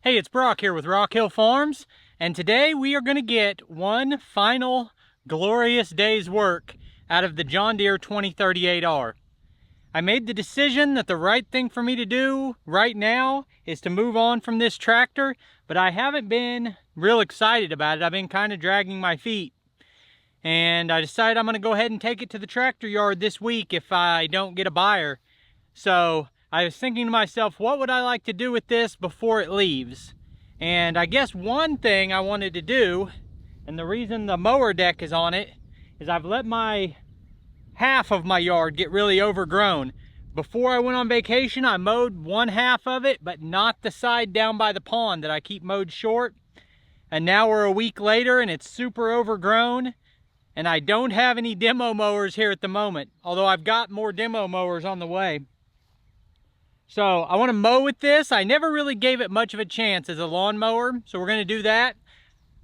Hey, it's Brock here with Rock Hill Farms, and today we are going to get one final glorious day's work out of the John Deere 2038R. I made the decision that the right thing for me to do right now is to move on from this tractor, but I haven't been real excited about it. I've been kind of dragging my feet, and I decided I'm going to go ahead and take it to the tractor yard this week if I don't get a buyer. So I was thinking to myself, what would I like to do with this before it leaves? And I guess one thing I wanted to do, and the reason the mower deck is on it, is I've let my half of my yard get really overgrown. Before I went on vacation, I mowed one half of it, but not the side down by the pond that I keep mowed short. And now we're a week later and it's super overgrown. And I don't have any demo mowers here at the moment, although I've got more demo mowers on the way. So I want to mow with this. I never really gave it much of a chance as a lawnmower, so we're going to do that.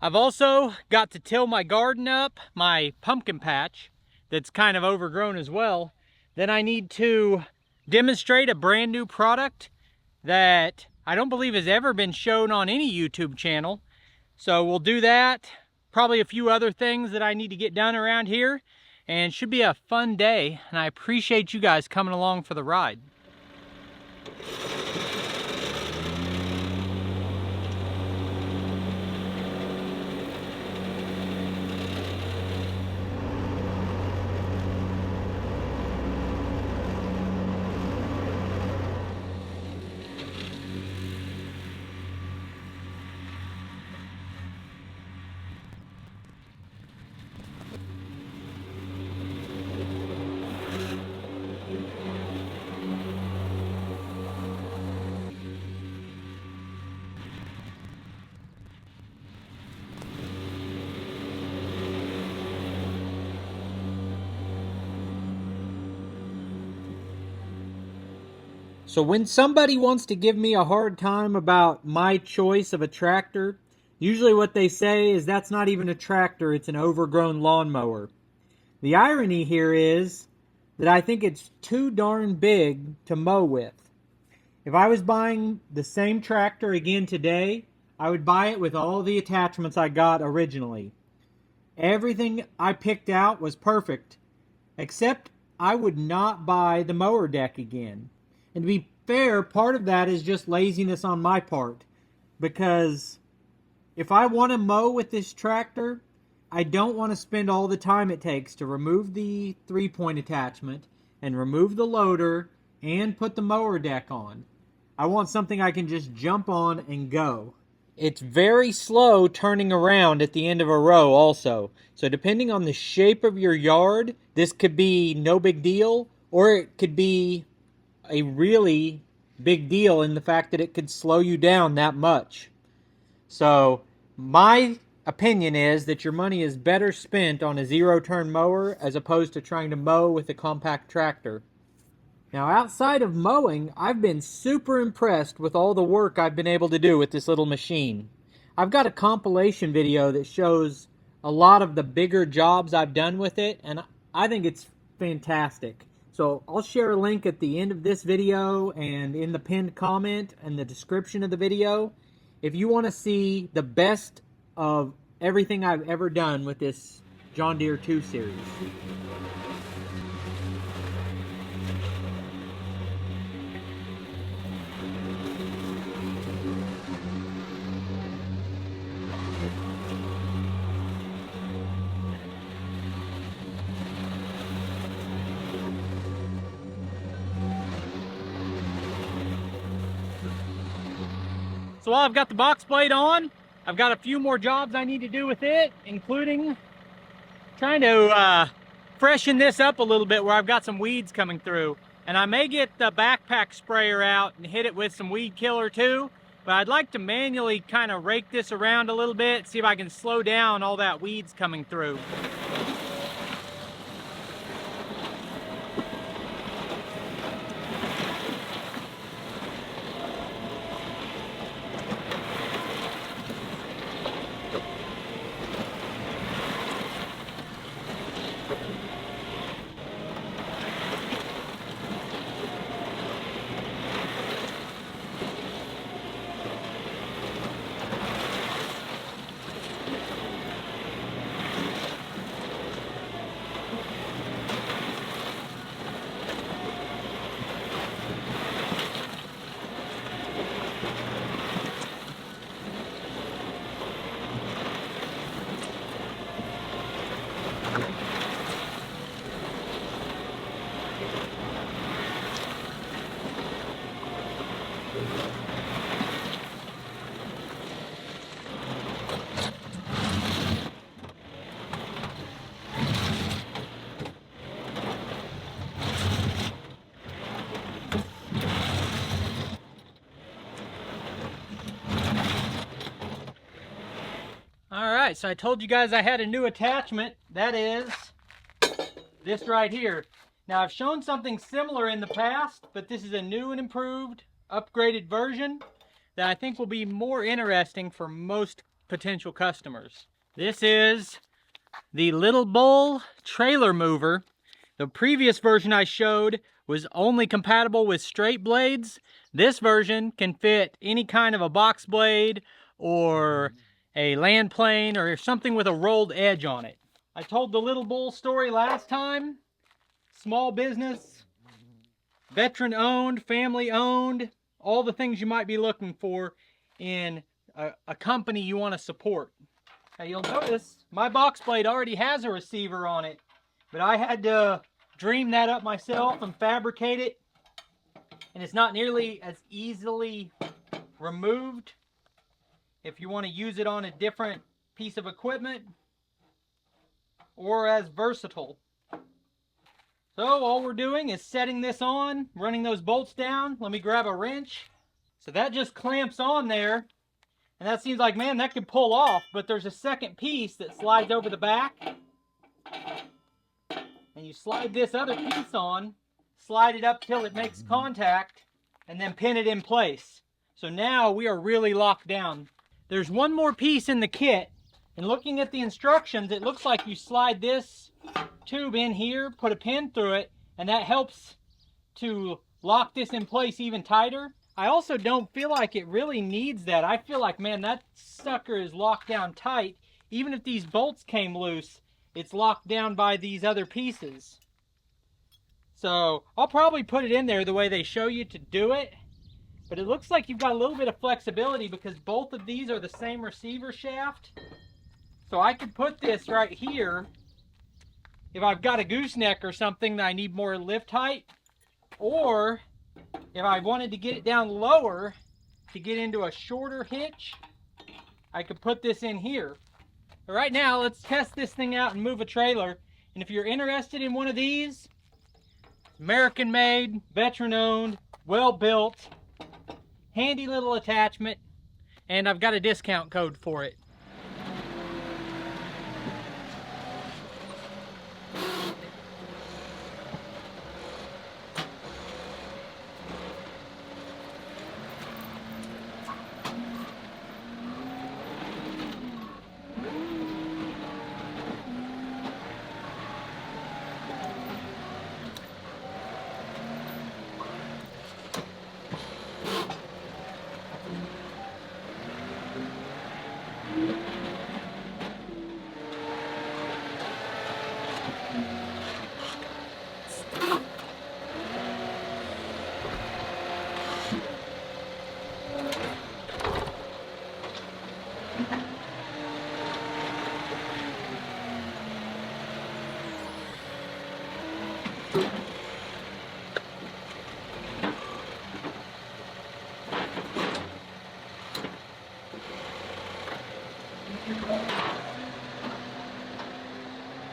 I've also got to till my garden up, my pumpkin patch that's kind of overgrown as well. Then I need to demonstrate a brand new product that I don't believe has ever been shown on any YouTube channel. So we'll do that, probably a few other things that I need to get done around here, and it should be a fun day, and I appreciate you guys coming along for the ride. So when somebody wants to give me a hard time about my choice of a tractor, usually what they say is that's not even a tractor, it's an overgrown lawnmower. The irony here is that I think it's too darn big to mow with. If I was buying the same tractor again today, I would buy it with all the attachments I got originally. Everything I picked out was perfect, except I would not buy the mower deck again. And to be fair, part of that is just laziness on my part, because if I want to mow with this tractor, I don't want to spend all the time it takes to remove the 3-point attachment and remove the loader and put the mower deck on. I want something I can just jump on and go. It's very slow turning around at the end of a row also. So depending on the shape of your yard, this could be no big deal, or it could be a really big deal in the fact that it could slow you down that much. So my opinion is that your money is better spent on a zero-turn mower as opposed to trying to mow with a compact tractor. Now, outside of mowing, I've been super impressed with all the work I've been able to do with this little machine. I've got a compilation video that shows a lot of the bigger jobs I've done with it, and I think it's fantastic. So I'll share a link at the end of this video and in the pinned comment and the description of the video if you want to see the best of everything I've ever done with this John Deere 2 Series. So while I've got the box blade on, I've got a few more jobs I need to do with it, including trying to freshen this up a little bit where I've got some weeds coming through. And I may get the backpack sprayer out and hit it with some weed killer too, but I'd like to manually kind of rake this around a little bit, see if I can slow down all that weeds coming through. Alright, so I told you guys I had a new attachment. That is this right here. Now I've shown something similar in the past, but this is a new and improved, upgraded version that I think will be more interesting for most potential customers. This is the Little Bull trailer mover. The previous version I showed was only compatible with straight blades. This version can fit any kind of a box blade or a land plane or something with a rolled edge on it. I told the Little Bull story last time. Small business, veteran owned, family owned, all the things you might be looking for in a company you want to support. Now you'll notice my box blade already has a receiver on it, but I had to dream that up myself and fabricate it, and it's not nearly as easily removed if you want to use it on a different piece of equipment, or as versatile. So all we're doing is setting this on, running those bolts down. Let me grab a wrench. So that just clamps on there, and that seems like, man, that could pull off, but there's a second piece that slides over the back, and you slide this other piece on, slide it up till it makes contact, and then pin it in place. So now we are really locked down. There's one more piece in the kit, and looking at the instructions, it looks like you slide this tube in here, put a pin through it, and that helps to lock this in place even tighter. I also don't feel like it really needs that. I feel like, man, that sucker is locked down tight. Even if these bolts came loose, it's locked down by these other pieces. So I'll probably put it in there the way they show you to do it, but it looks like you've got a little bit of flexibility because both of these are the same receiver shaft. So I could put this right here if I've got a gooseneck or something that I need more lift height, or if I wanted to get it down lower to get into a shorter hitch, I could put this in here. But right now, let's test this thing out and move a trailer. And if you're interested in one of these, American made, veteran owned, well built, handy little attachment, and I've got a discount code for it.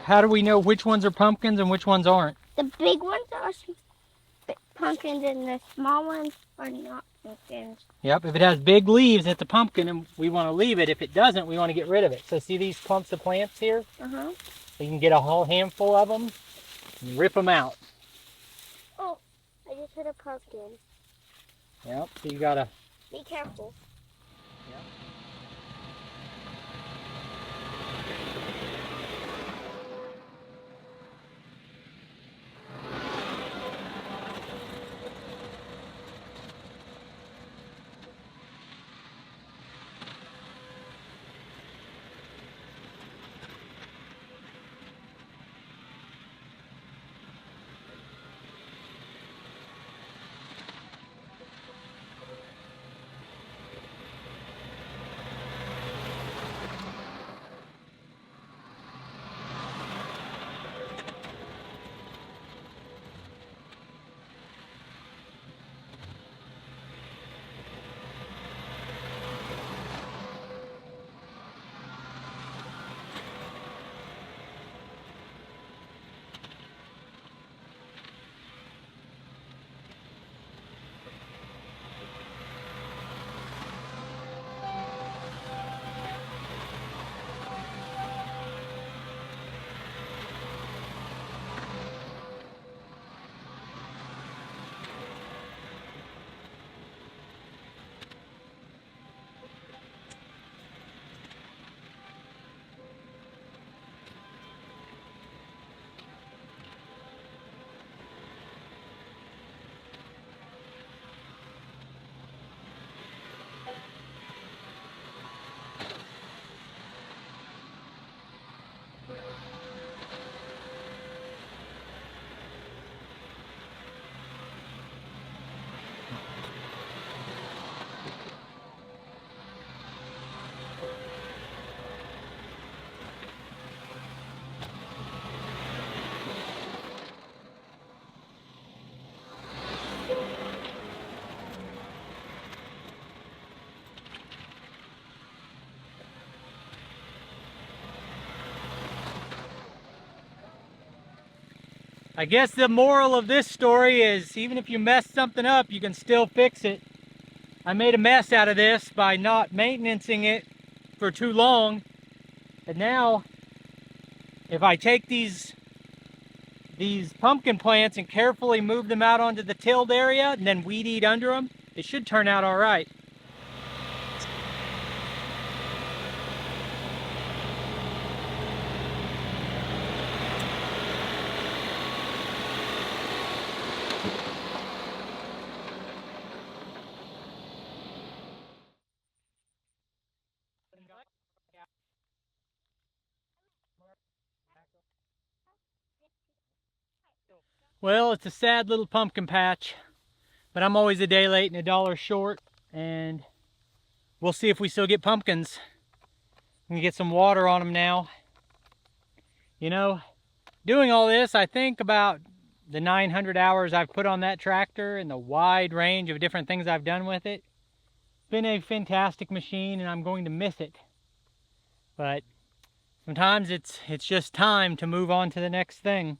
How do we know which ones are pumpkins and which ones aren't? The big ones are pumpkins and the small ones are not pumpkins. Yep, if it has big leaves, it's a pumpkin and we want to leave it. If it doesn't, we want to get rid of it. So see these clumps of plants here? Uh-huh. You can get a whole handful of them and rip them out. Oh, I just hit a pumpkin. Yep, so you gotta... Be careful. Yep. I guess the moral of this story is even if you mess something up, you can still fix it. I made a mess out of this by not maintaining it for too long. And now, if I take these pumpkin plants and carefully move them out onto the tilled area and then weed eat under them, it should turn out all right. Well, it's a sad little pumpkin patch, but I'm always a day late and $1 short, and we'll see if we still get pumpkins. I'm gonna get some water on them now. You know, doing all this, I think about the 900 hours I've put on that tractor and the wide range of different things I've done with it. It's been a fantastic machine and I'm going to miss it. But sometimes it's just time to move on to the next thing.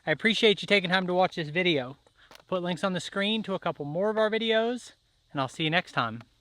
I appreciate you taking time to watch this video. I'll put links on the screen to a couple more of our videos, and I'll see you next time.